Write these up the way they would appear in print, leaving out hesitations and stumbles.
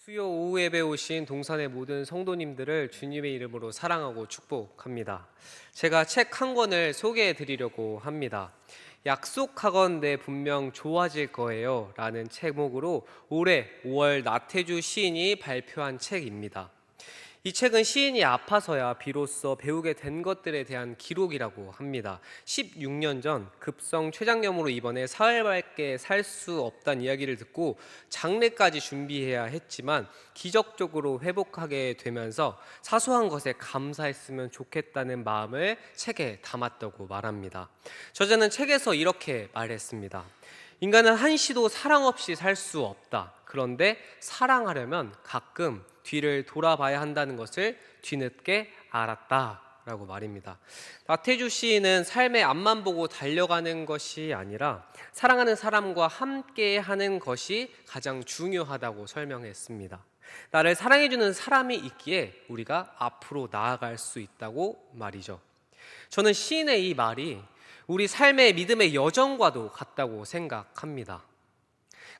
수요 오후 예배 오신 동산의 모든 성도님들을 주님의 이름으로 사랑하고 축복합니다. 제가 책 한 권을 소개해 드리려고 합니다. 약속하건대 분명 좋아질 거예요 라는 제목으로 올해 5월 나태주 시인이 발표한 책입니다. 이 책은 시인이 아파서야 비로소 배우게 된 것들에 대한 기록이라고 합니다. 16년 전 급성 췌장염으로 입원해 사흘밖에 살 수 없다는 이야기를 듣고 장례까지 준비해야 했지만 기적적으로 회복하게 되면서 사소한 것에 감사했으면 좋겠다는 마음을 책에 담았다고 말합니다. 저자는 책에서 이렇게 말했습니다. 인간은 한시도 사랑 없이 살 수 없다. 그런데 사랑하려면 가끔 뒤를 돌아봐야 한다는 것을 뒤늦게 알았다라고 말입니다. 나태주 시인은 삶의 앞만 보고 달려가는 것이 아니라 사랑하는 사람과 함께 하는 것이 가장 중요하다고 설명했습니다. 나를 사랑해주는 사람이 있기에 우리가 앞으로 나아갈 수 있다고 말이죠. 저는 시인의 이 말이 우리 삶의 믿음의 여정과도 같다고 생각합니다.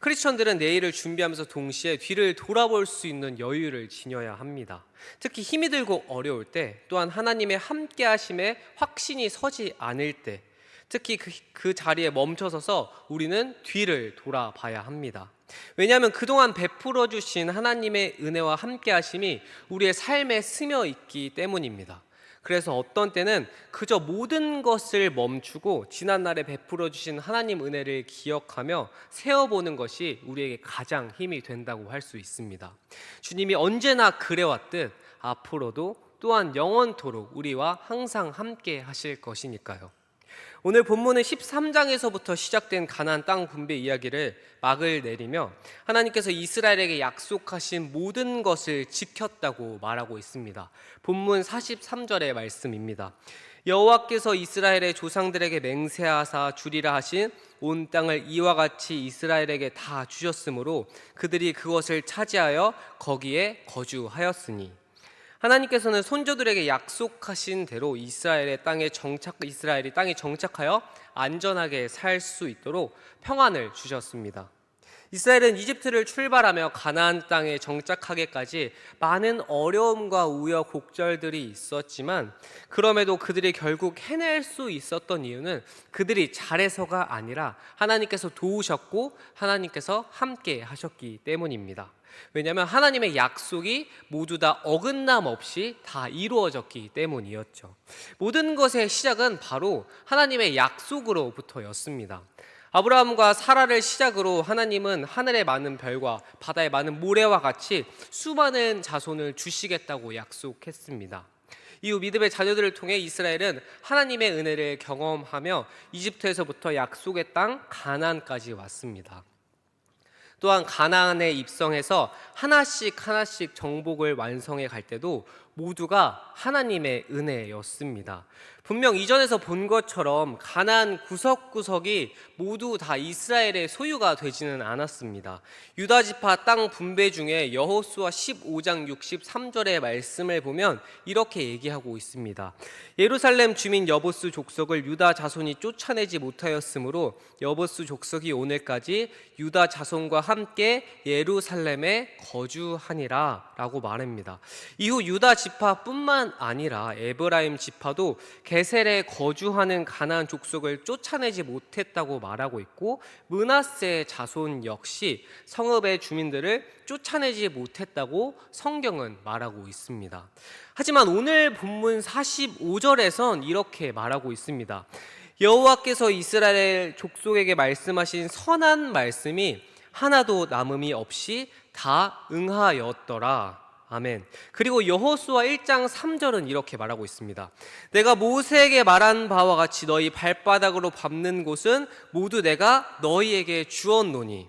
크리스천들은 내일을 준비하면서 동시에 뒤를 돌아볼 수 있는 여유를 지녀야 합니다. 특히 힘이 들고 어려울 때, 또한 하나님의 함께 하심에 확신이 서지 않을 때, 특히 그 자리에 멈춰서서 우리는 뒤를 돌아봐야 합니다. 왜냐하면 그동안 베풀어 주신 하나님의 은혜와 함께 하심이 우리의 삶에 스며 있기 때문입니다. 그래서 어떤 때는 그저 모든 것을 멈추고 지난날에 베풀어 주신 하나님 은혜를 기억하며 세어보는 것이 우리에게 가장 힘이 된다고 할 수 있습니다. 주님이 언제나 그래왔듯 앞으로도 또한 영원토록 우리와 항상 함께 하실 것이니까요. 오늘 본문은 13장에서부터 시작된 가나안 땅 분배 이야기를 막을 내리며 하나님께서 이스라엘에게 약속하신 모든 것을 지켰다고 말하고 있습니다. 본문 43절의 말씀입니다. 여호와께서 이스라엘의 조상들에게 맹세하사 주리라 하신 온 땅을 이와 같이 이스라엘에게 다 주셨으므로 그들이 그것을 차지하여 거기에 거주하였으니, 하나님께서는 손자들에게 약속하신 대로 이스라엘이 땅에 정착하여 안전하게 살 수 있도록 평안을 주셨습니다. 이스라엘은 이집트를 출발하며 가나안 땅에 정착하기까지 많은 어려움과 우여곡절들이 있었지만, 그럼에도 그들이 결국 해낼 수 있었던 이유는 그들이 잘해서가 아니라 하나님께서 도우셨고 하나님께서 함께 하셨기 때문입니다. 왜냐하면 하나님의 약속이 모두 다 어긋남 없이 다 이루어졌기 때문이었죠. 모든 것의 시작은 바로 하나님의 약속으로부터였습니다. 아브라함과 사라를 시작으로 하나님은 하늘의 많은 별과 바다의 많은 모래와 같이 수많은 자손을 주시겠다고 약속했습니다. 이후 믿음의 자녀들을 통해 이스라엘은 하나님의 은혜를 경험하며 이집트에서부터 약속의 땅 가나안까지 왔습니다. 또한 가나안에 입성해서 하나씩 정복을 완성해 갈 때도 모두가 하나님의 은혜였습니다. 분명 이전에서 본 것처럼 가나안 구석구석이 모두 다 이스라엘의 소유가 되지는 않았습니다. 유다 지파 땅 분배 중에 여호수아 15장 63절의 말씀을 보면 이렇게 얘기하고 있습니다. 예루살렘 주민 여보스 족속을 유다 자손이 쫓아내지 못하였으므로 여보스 족속이 오늘까지 유다 자손과 함께 예루살렘에 거주하니라 라고 말합니다. 이후 유다 지파뿐만 아니라 에브라임 지파도 게셀에 거주하는 가나안 족속을 쫓아내지 못했다고 말하고 있고, 므낫세 자손 역시 성읍의 주민들을 쫓아내지 못했다고 성경은 말하고 있습니다. 하지만 오늘 본문 45절에선 이렇게 말하고 있습니다. 여호와께서 이스라엘 족속에게 말씀하신 선한 말씀이 하나도 남음이 없이 다 응하였더라. 아멘. 그리고 여호수아 1장 3절은 이렇게 말하고 있습니다. 내가 모세에게 말한 바와 같이 너희 발바닥으로 밟는 곳은 모두 내가 너희에게 주었노니,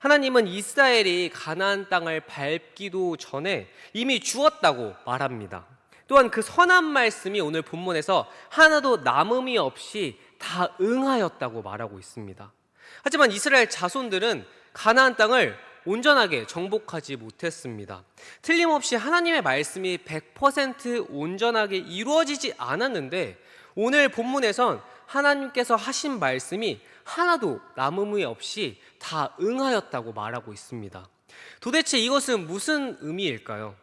하나님은 이스라엘이 가나안 땅을 밟기도 전에 이미 주었다고 말합니다. 또한 그 선한 말씀이 오늘 본문에서 하나도 남음이 없이 다 응하였다고 말하고 있습니다. 하지만 이스라엘 자손들은 가나안 땅을 온전하게 정복하지 못했습니다. 틀림없이 하나님의 말씀이 100% 온전하게 이루어지지 않았는데, 오늘 본문에선 하나님께서 하신 말씀이 하나도 남음이 없이 다 응하였다고 말하고 있습니다. 도대체 이것은 무슨 의미일까요?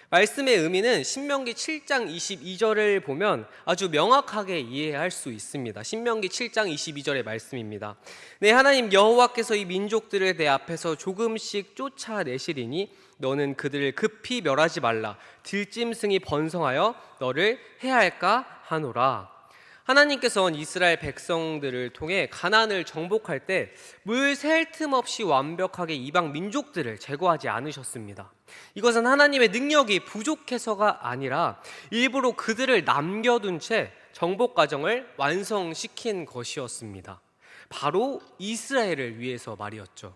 말씀의 의미는 신명기 7장 22절을 보면 아주 명확하게 이해할 수 있습니다. 신명기 7장 22절의 말씀입니다. 네, 하나님 여호와께서 이 민족들을 내 앞에서 조금씩 쫓아내시리니 너는 그들을 급히 멸하지 말라. 들짐승이 번성하여 너를 해할까 하노라. 하나님께서는 이스라엘 백성들을 통해 가나안을 정복할 때 물 셀 틈 없이 완벽하게 이방 민족들을 제거하지 않으셨습니다. 이것은 하나님의 능력이 부족해서가 아니라 일부러 그들을 남겨둔 채 정복 과정을 완성시킨 것이었습니다. 바로 이스라엘을 위해서 말이었죠.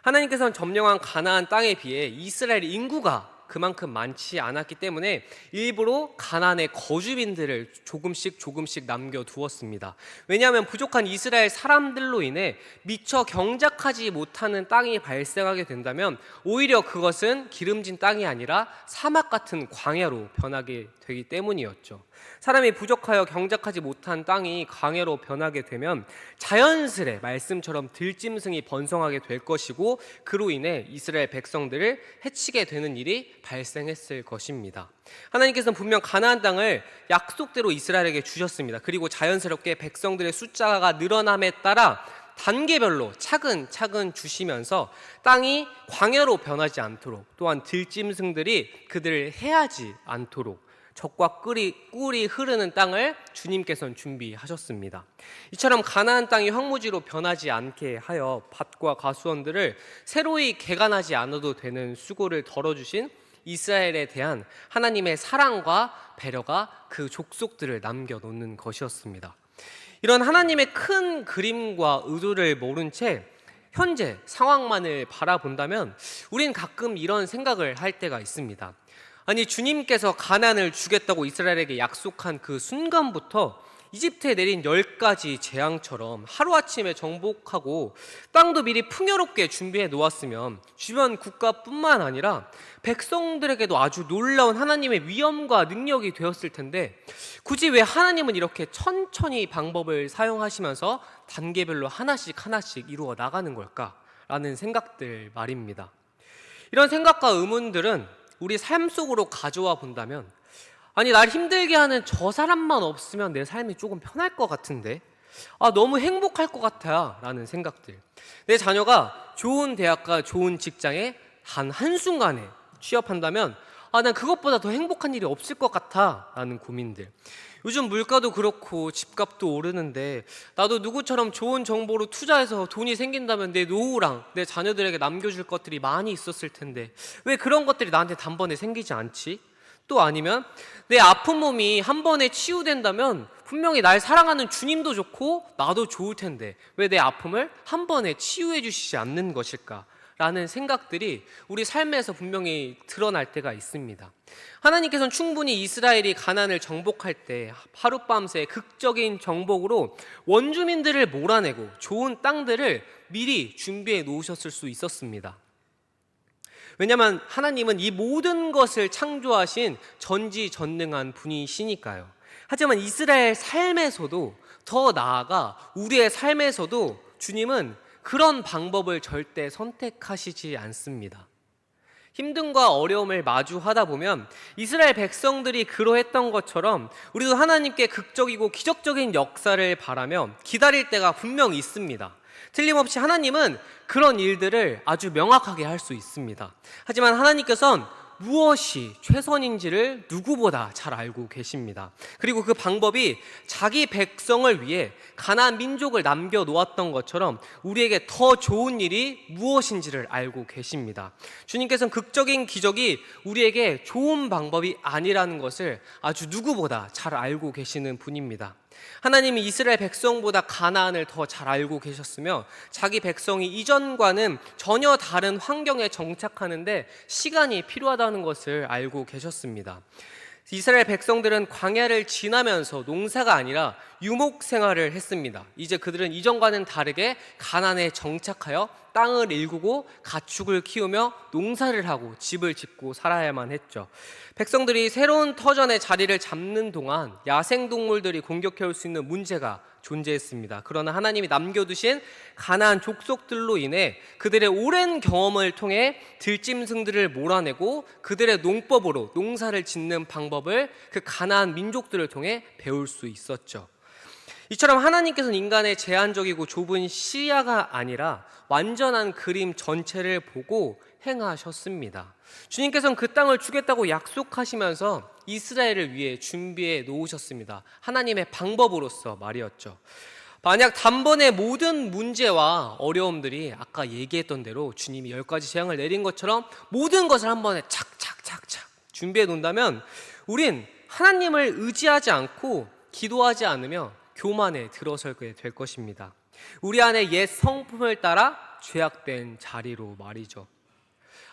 하나님께서는 점령한 가나안 땅에 비해 이스라엘 인구가 그만큼 많지 않았기 때문에 일부러 가나안의 거주민들을 조금씩 남겨두었습니다. 왜냐하면 부족한 이스라엘 사람들로 인해 미처 경작하지 못하는 땅이 발생하게 된다면 오히려 그것은 기름진 땅이 아니라 사막 같은 광야로 변하게 되기 때문이었죠. 사람이 부족하여 경작하지 못한 땅이 광야로 변하게 되면 자연스레 말씀처럼 들짐승이 번성하게 될 것이고 그로 인해 이스라엘 백성들을 해치게 되는 일이 발생했을 것입니다. 하나님께서는 분명 가나안 땅을 약속대로 이스라엘에게 주셨습니다. 그리고 자연스럽게 백성들의 숫자가 늘어남에 따라 단계별로 차근차근 주시면서 땅이 광야로 변하지 않도록, 또한 들짐승들이 그들을 해하지 않도록 적과 꿀이 흐르는 땅을 주님께서는 준비하셨습니다. 이처럼 가나안 땅이 황무지로 변하지 않게 하여 밭과 가수원들을 새로이 개간하지 않아도 되는 수고를 덜어주신 이스라엘에 대한 하나님의 사랑과 배려가 그 족속들을 남겨놓는 것이었습니다. 이런 하나님의 큰 그림과 의도를 모른 채 현재 상황만을 바라본다면 우린 가끔 이런 생각을 할 때가 있습니다. 아니, 주님께서 가나안을 주겠다고 이스라엘에게 약속한 그 순간부터 이집트에 내린 10가지 재앙처럼 하루아침에 정복하고 땅도 미리 풍요롭게 준비해 놓았으면 주변 국가뿐만 아니라 백성들에게도 아주 놀라운 하나님의 위엄과 능력이 되었을 텐데 굳이 왜 하나님은 이렇게 천천히 방법을 사용하시면서 단계별로 하나씩 이루어 나가는 걸까라는 생각들 말입니다. 이런 생각과 의문들은 우리 삶 속으로 가져와 본다면 아니, 날 힘들게 하는 저 사람만 없으면 내 삶이 조금 편할 것 같은데 너무 행복할 것 같아 라는 생각들, 내 자녀가 좋은 대학과 좋은 직장에 단 한순간에 취업한다면 난 그것보다 더 행복한 일이 없을 것 같아 라는 고민들, 요즘 물가도 그렇고 집값도 오르는데 나도 누구처럼 좋은 정보로 투자해서 돈이 생긴다면 내 노후랑 내 자녀들에게 남겨줄 것들이 많이 있었을 텐데 왜 그런 것들이 나한테 단번에 생기지 않지? 또 아니면 내 아픈 몸이 한 번에 치유된다면 분명히 날 사랑하는 주님도 좋고 나도 좋을 텐데 왜 내 아픔을 한 번에 치유해 주시지 않는 것일까? 라는 생각들이 우리 삶에서 분명히 드러날 때가 있습니다. 하나님께서는 충분히 이스라엘이 가나안을 정복할 때 하룻밤새 극적인 정복으로 원주민들을 몰아내고 좋은 땅들을 미리 준비해 놓으셨을 수 있었습니다. 왜냐하면 하나님은 이 모든 것을 창조하신 전지전능한 분이시니까요. 하지만 이스라엘 삶에서도 더 나아가 우리의 삶에서도 주님은 그런 방법을 절대 선택하시지 않습니다. 힘듦과 어려움을 마주하다 보면 이스라엘 백성들이 그러했던 것처럼 우리도 하나님께 극적이고 기적적인 역사를 바라며 기다릴 때가 분명히 있습니다. 틀림없이 하나님은 그런 일들을 아주 명확하게 할 수 있습니다. 하지만 하나님께서는 무엇이 최선인지를 누구보다 잘 알고 계십니다. 그리고 그 방법이 자기 백성을 위해 가나안 민족을 남겨놓았던 것처럼 우리에게 더 좋은 일이 무엇인지를 알고 계십니다. 주님께서는 극적인 기적이 우리에게 좋은 방법이 아니라는 것을 아주 누구보다 잘 알고 계시는 분입니다. 하나님이 이스라엘 백성보다 가나안을 더 잘 알고 계셨으며 자기 백성이 이전과는 전혀 다른 환경에 정착하는데 시간이 필요하다는 것을 알고 계셨습니다. 이스라엘 백성들은 광야를 지나면서 농사가 아니라 유목 생활을 했습니다. 이제 그들은 이전과는 다르게 가나안에 정착하여 땅을 일구고 가축을 키우며 농사를 하고 집을 짓고 살아야만 했죠. 백성들이 새로운 터전의 자리를 잡는 동안 야생동물들이 공격해올 수 있는 문제가 존재했습니다. 그러나 하나님이 남겨두신 가나안 족속들로 인해 그들의 오랜 경험을 통해 들짐승들을 몰아내고 그들의 농법으로 농사를 짓는 방법을 그 가나안 민족들을 통해 배울 수 있었죠. 이처럼 하나님께서는 인간의 제한적이고 좁은 시야가 아니라 완전한 그림 전체를 보고 행하셨습니다. 주님께서는 그 땅을 주겠다고 약속하시면서 이스라엘을 위해 준비해 놓으셨습니다. 하나님의 방법으로서 말이었죠. 만약 단번에 모든 문제와 어려움들이 아까 얘기했던 대로 주님이 10가지 재앙을 내린 것처럼 모든 것을 한 번에 착착착착 준비해 놓는다면 우린 하나님을 의지하지 않고 기도하지 않으며 교만에 들어서게 될 것입니다. 우리 안에 옛 성품을 따라 죄악된 자리로 말이죠.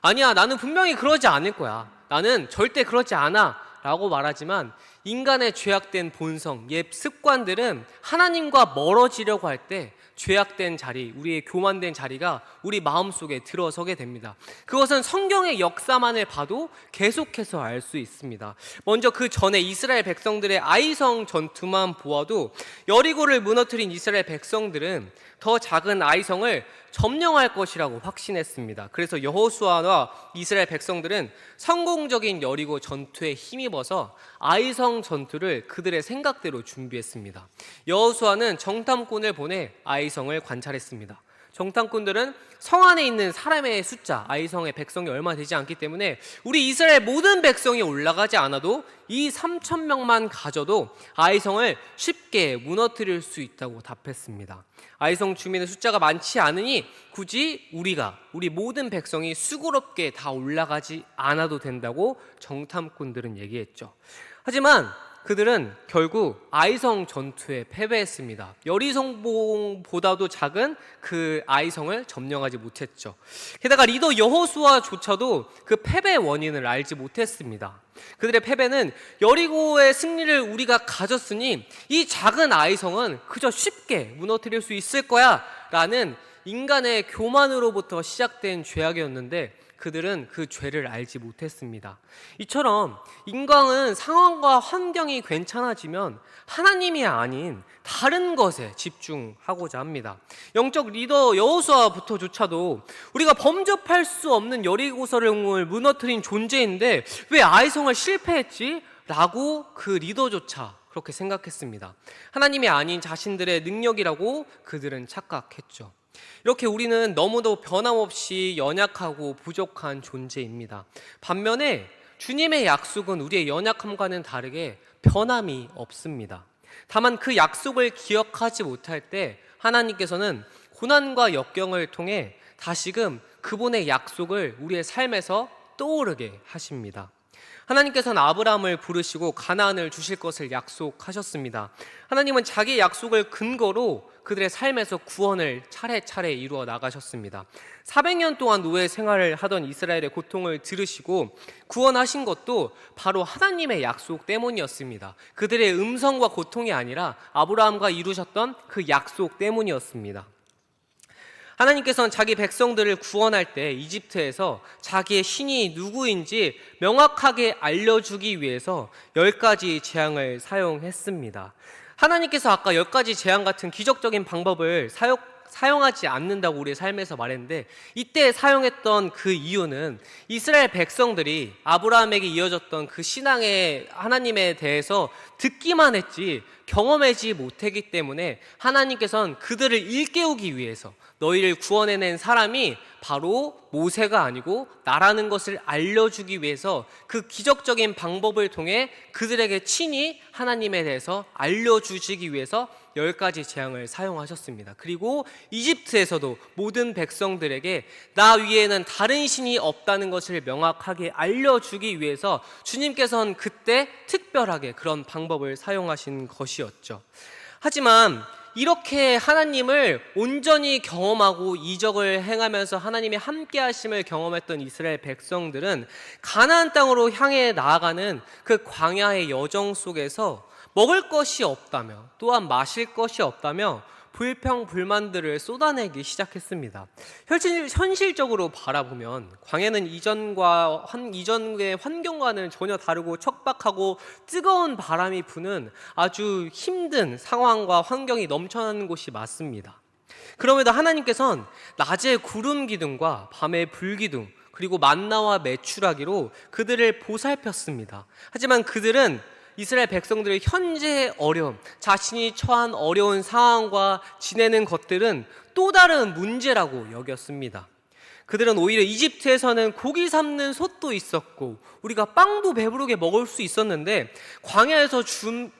아니야, 나는 분명히 그러지 않을 거야. 나는 절대 그러지 않아 라고 말하지만 인간의 죄악된 본성, 옛 습관들은 하나님과 멀어지려고 할 때 죄악된 자리, 우리의 교만된 자리가 우리 마음속에 들어서게 됩니다. 그것은 성경의 역사만을 봐도 계속해서 알 수 있습니다. 먼저 그 전에 이스라엘 백성들의 아이성 전투만 보아도 여리고를 무너뜨린 이스라엘 백성들은 더 작은 아이성을 점령할 것이라고 확신했습니다. 그래서 여호수아와 이스라엘 백성들은 성공적인 여리고 전투에 힘입어서 아이성 전투를 그들의 생각대로 준비했습니다. 여호수아는 정탐꾼을 보내 아이성을 관찰했습니다. 정탐꾼들은 성 안에 있는 사람의 숫자, 아이성의 백성이 얼마 되지 않기 때문에 우리 이스라엘 모든 백성이 올라가지 않아도 이 3,000명만 가져도 아이성을 쉽게 무너뜨릴 수 있다고 답했습니다. 아이성 주민의 숫자가 많지 않으니 굳이 우리 모든 백성이 수고롭게 다 올라가지 않아도 된다고 정탐꾼들은 얘기했죠. 하지만 그들은 결국 아이성 전투에 패배했습니다. 여리성보다도 작은 그 아이성을 점령하지 못했죠. 게다가 리더 여호수아조차도 그 패배의 원인을 알지 못했습니다. 그들의 패배는 여리고의 승리를 우리가 가졌으니 이 작은 아이성은 그저 쉽게 무너뜨릴 수 있을 거야 라는 인간의 교만으로부터 시작된 죄악이었는데 그들은 그 죄를 알지 못했습니다. 이처럼 인간은 상황과 환경이 괜찮아지면 하나님이 아닌 다른 것에 집중하고자 합니다. 영적 리더 여호수아부터조차도 우리가 범접할 수 없는 여리고성을 무너뜨린 존재인데 왜 아이성을 실패했지? 라고 그 리더조차 그렇게 생각했습니다. 하나님이 아닌 자신들의 능력이라고 그들은 착각했죠. 이렇게 우리는 너무도 변함없이 연약하고 부족한 존재입니다. 반면에 주님의 약속은 우리의 연약함과는 다르게 변함이 없습니다. 다만 그 약속을 기억하지 못할 때 하나님께서는 고난과 역경을 통해 다시금 그분의 약속을 우리의 삶에서 떠오르게 하십니다. 하나님께서는 아브라함을 부르시고 가나안을 주실 것을 약속하셨습니다. 하나님은 자기 약속을 근거로 그들의 삶에서 구원을 차례차례 이루어 나가셨습니다. 400년 동안 노예 생활을 하던 이스라엘의 고통을 들으시고 구원하신 것도 바로 하나님의 약속 때문이었습니다. 그들의 음성과 고통이 아니라 아브라함과 이루셨던 그 약속 때문이었습니다. 하나님께서는 자기 백성들을 구원할 때 이집트에서 자기의 신이 누구인지 명확하게 알려주기 위해서 10가지 재앙을 사용했습니다. 하나님께서 아까 10가지 재앙 같은 기적적인 방법을 사용하지 않는다고 우리의 삶에서 말했는데 이때 사용했던 그 이유는 이스라엘 백성들이 아브라함에게 이어졌던 그 신앙의 하나님에 대해서 듣기만 했지 경험하지 못했기 때문에 하나님께서는 그들을 일깨우기 위해서 너희를 구원해낸 사람이 바로 모세가 아니고 나라는 것을 알려주기 위해서 그 기적적인 방법을 통해 그들에게 친히 하나님에 대해서 알려주시기 위해서 10가지 재앙을 사용하셨습니다. 그리고 이집트에서도 모든 백성들에게 나 위에는 다른 신이 없다는 것을 명확하게 알려주기 위해서 주님께서는 그때 특별하게 그런 방법을 사용하신 것이었죠. 하지만 이렇게 하나님을 온전히 경험하고 이적을 행하면서 하나님의 함께 하심을 경험했던 이스라엘 백성들은 가나안 땅으로 향해 나아가는 그 광야의 여정 속에서 먹을 것이 없다며 또한 마실 것이 없다며 불평, 불만들을 쏟아내기 시작했습니다. 현실적으로 바라보면 광야는 이전의 환경과는 전혀 다르고 척박하고 뜨거운 바람이 부는 아주 힘든 상황과 환경이 넘쳐나는 곳이 맞습니다. 그럼에도 하나님께서는 낮에 구름 기둥과 밤에 불 기둥 그리고 만나와 메추라기로 그들을 보살폈습니다. 하지만 그들은 이스라엘 백성들의 현재의 어려움, 자신이 처한 어려운 상황과 지내는 것들은 또 다른 문제라고 여겼습니다. 그들은 오히려 이집트에서는 고기 삶는 솥도 있었고 우리가 빵도 배부르게 먹을 수 있었는데 광야에서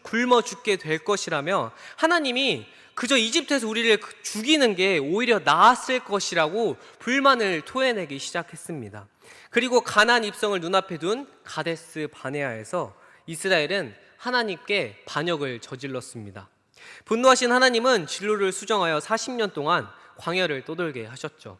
굶어 죽게 될 것이라며 하나님이 그저 이집트에서 우리를 죽이는 게 오히려 나았을 것이라고 불만을 토해내기 시작했습니다. 그리고 가나안 입성을 눈앞에 둔 가데스 바네아에서 이스라엘은 하나님께 반역을 저질렀습니다. 분노하신 하나님은 진로를 수정하여 40년 동안 광야를 떠돌게 하셨죠.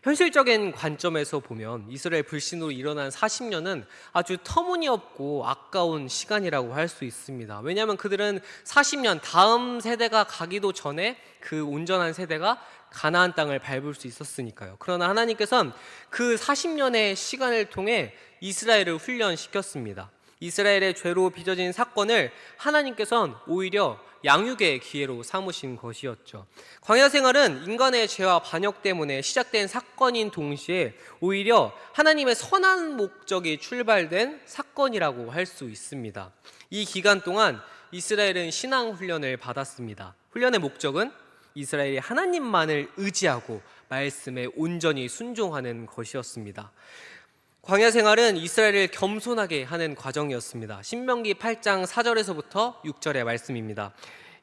현실적인 관점에서 보면 이스라엘 불신으로 일어난 40년은 아주 터무니없고 아까운 시간이라고 할 수 있습니다. 왜냐하면 그들은 40년 다음 세대가 가기도 전에 그 온전한 세대가 가나안 땅을 밟을 수 있었으니까요. 그러나 하나님께서는 그 40년의 시간을 통해 이스라엘을 훈련시켰습니다. 이스라엘의 죄로 빚어진 사건을 하나님께서는 오히려 양육의 기회로 삼으신 것이었죠. 광야 생활은 인간의 죄와 반역 때문에 시작된 사건인 동시에 오히려 하나님의 선한 목적이 출발된 사건이라고 할 수 있습니다. 이 기간 동안 이스라엘은 신앙 훈련을 받았습니다. 훈련의 목적은 이스라엘이 하나님만을 의지하고 말씀에 온전히 순종하는 것이었습니다. 광야 생활은 이스라엘을 겸손하게 하는 과정이었습니다. 신명기 8장 4절에서부터 6절의 말씀입니다.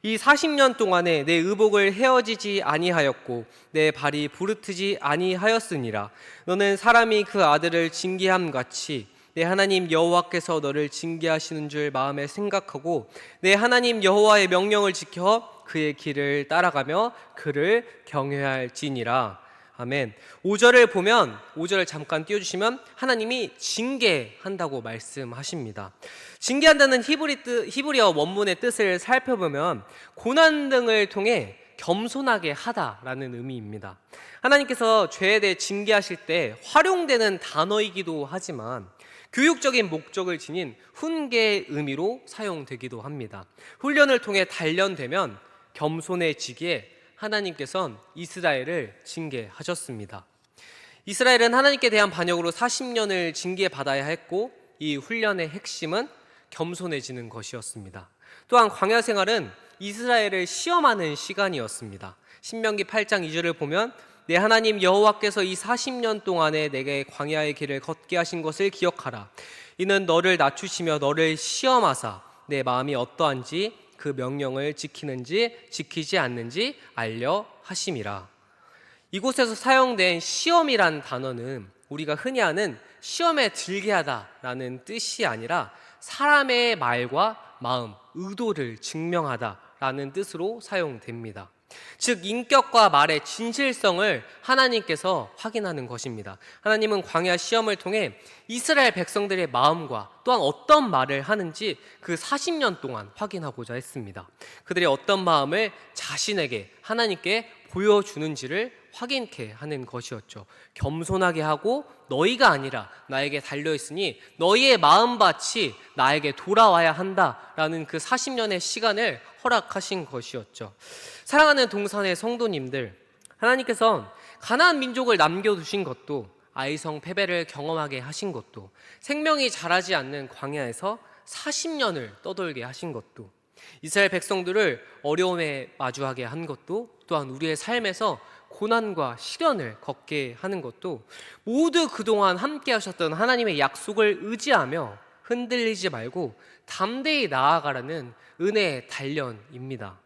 이 40년 동안에 내 의복을 헤어지지 아니하였고 내 발이 부르트지 아니하였으니라. 너는 사람이 그 아들을 징계함 같이 내 하나님 여호와께서 너를 징계하시는 줄 마음에 생각하고 내 하나님 여호와의 명령을 지켜 그의 길을 따라가며 그를 경외할지니라. 아멘. 5절을 보면 5절을 잠깐 띄워주시면 하나님이 징계한다고 말씀하십니다. 징계한다는 히브리어 원문의 뜻을 살펴보면 고난 등을 통해 겸손하게 하다라는 의미입니다. 하나님께서 죄에 대해 징계하실 때 활용되는 단어이기도 하지만 교육적인 목적을 지닌 훈계의 의미로 사용되기도 합니다. 훈련을 통해 단련되면 겸손해지기에 하나님께서는 이스라엘을 징계하셨습니다. 이스라엘은 하나님께 대한 반역으로 40년을 징계받아야 했고 이 훈련의 핵심은 겸손해지는 것이었습니다. 또한 광야 생활은 이스라엘을 시험하는 시간이었습니다. 신명기 8장 2절을 보면 내 하나님 여호와께서 이 40년 동안에 내게 광야의 길을 걷게 하신 것을 기억하라. 이는 너를 낮추시며 너를 시험하사 내 마음이 어떠한지 그 명령을 지키는지 지키지 않는지 알려 하심이라. 이곳에서 사용된 시험이란 단어는 우리가 흔히 아는 시험에 들게 하다라는 뜻이 아니라 사람의 말과 마음, 의도를 증명하다라는 뜻으로 사용됩니다. 즉 인격과 말의 진실성을 하나님께서 확인하는 것입니다. 하나님은 광야 시험을 통해 이스라엘 백성들의 마음과 또한 어떤 말을 하는지 그 40년 동안 확인하고자 했습니다. 그들의 어떤 마음을 자신에게 하나님께 보여주는지를 확인케 하는 것이었죠. 겸손하게 하고 너희가 아니라 나에게 달려있으니 너희의 마음밭이 나에게 돌아와야 한다라는 그 40년의 시간을 허락하신 것이었죠. 사랑하는 동산의 성도님들, 하나님께서 가나안 민족을 남겨두신 것도 아이성 패배를 경험하게 하신 것도 생명이 자라지 않는 광야에서 40년을 떠돌게 하신 것도 이스라엘 백성들을 어려움에 마주하게 한 것도 또한 우리의 삶에서 고난과 시련을 겪게 하는 것도 모두 그동안 함께 하셨던 하나님의 약속을 의지하며 흔들리지 말고 담대히 나아가라는 은혜의 단련입니다.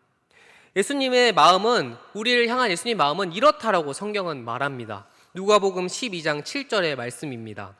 예수님의 마음은 우리를 향한 예수님의 마음은 이렇다라고 성경은 말합니다. 누가복음 12장 7절의 말씀입니다.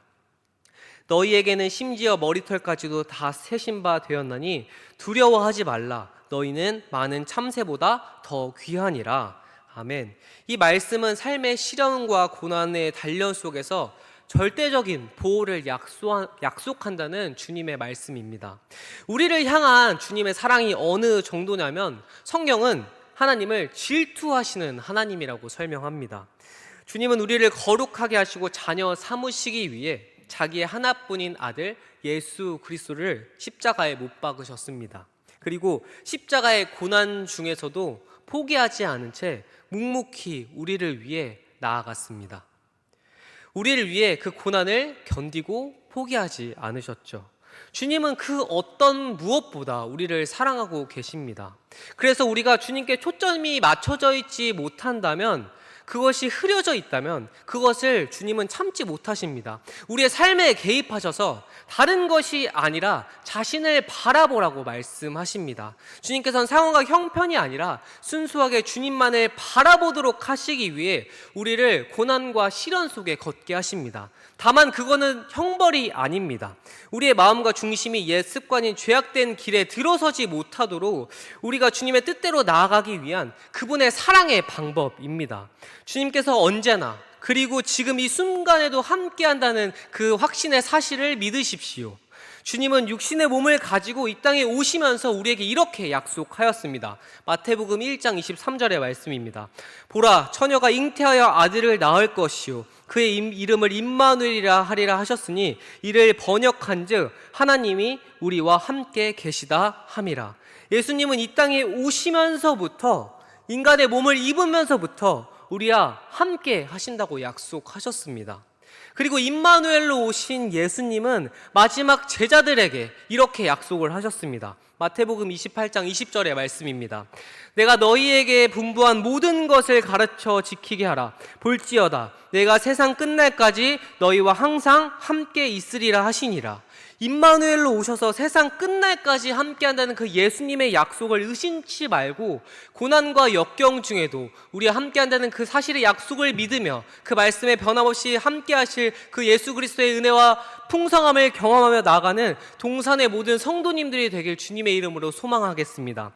너희에게는 심지어 머리털까지도 다 세신 바 되었나니 두려워하지 말라. 너희는 많은 참새보다 더 귀하니라. 아멘. 이 말씀은 삶의 시련과 고난의 단련 속에서 절대적인 보호를 약속한다는 주님의 말씀입니다. 우리를 향한 주님의 사랑이 어느 정도냐면 성경은 하나님을 질투하시는 하나님이라고 설명합니다. 주님은 우리를 거룩하게 하시고 자녀 삼으시기 위해 자기의 하나뿐인 아들 예수 그리스도를 십자가에 못 박으셨습니다. 그리고 십자가의 고난 중에서도 포기하지 않은 채 묵묵히 우리를 위해 나아갔습니다. 우리를 위해 그 고난을 견디고 포기하지 않으셨죠. 주님은 그 어떤 무엇보다 우리를 사랑하고 계십니다. 그래서 우리가 주님께 초점이 맞춰져 있지 못한다면, 그것이 흐려져 있다면 그것을 주님은 참지 못하십니다. 우리의 삶에 개입하셔서 다른 것이 아니라 자신을 바라보라고 말씀하십니다. 주님께서는 상황과 형편이 아니라 순수하게 주님만을 바라보도록 하시기 위해 우리를 고난과 시련 속에 걷게 하십니다. 다만 그거는 형벌이 아닙니다. 우리의 마음과 중심이 옛 습관인 죄악된 길에 들어서지 못하도록 우리가 주님의 뜻대로 나아가기 위한 그분의 사랑의 방법입니다. 주님께서 언제나 그리고 지금 이 순간에도 함께한다는 그 확신의 사실을 믿으십시오. 주님은 육신의 몸을 가지고 이 땅에 오시면서 우리에게 이렇게 약속하였습니다. 마태복음 1장 23절의 말씀입니다. 보라, 처녀가 잉태하여 아들을 낳을 것이요 그의 이름을 임마누엘이라 하리라 하셨으니 이를 번역한즉 하나님이 우리와 함께 계시다 함이라. 예수님은 이 땅에 오시면서부터, 인간의 몸을 입으면서부터 우리와 함께 하신다고 약속하셨습니다. 그리고 임마누엘로 오신 예수님은 마지막 제자들에게 이렇게 약속을 하셨습니다. 마태복음 28장 20절의 말씀입니다. 내가 너희에게 분부한 모든 것을 가르쳐 지키게 하라. 볼지어다 내가 세상 끝날까지 너희와 항상 함께 있으리라 하시니라. 임마누엘로 오셔서 세상 끝날까지 함께한다는 그 예수님의 약속을 의심치 말고 고난과 역경 중에도 우리와 함께한다는 그 사실의 약속을 믿으며 그 말씀에 변함없이 함께하실 그 예수 그리스도의 은혜와 풍성함을 경험하며 나아가는 동산의 모든 성도님들이 되길 주님의 이름으로 소망하겠습니다.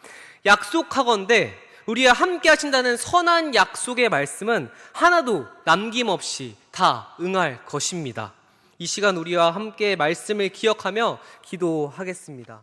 약속하건대 우리와 함께 하신다는 선한 약속의 말씀은 하나도 남김없이 다 응할 것입니다. 이 시간 우리와 함께 말씀을 기억하며 기도하겠습니다.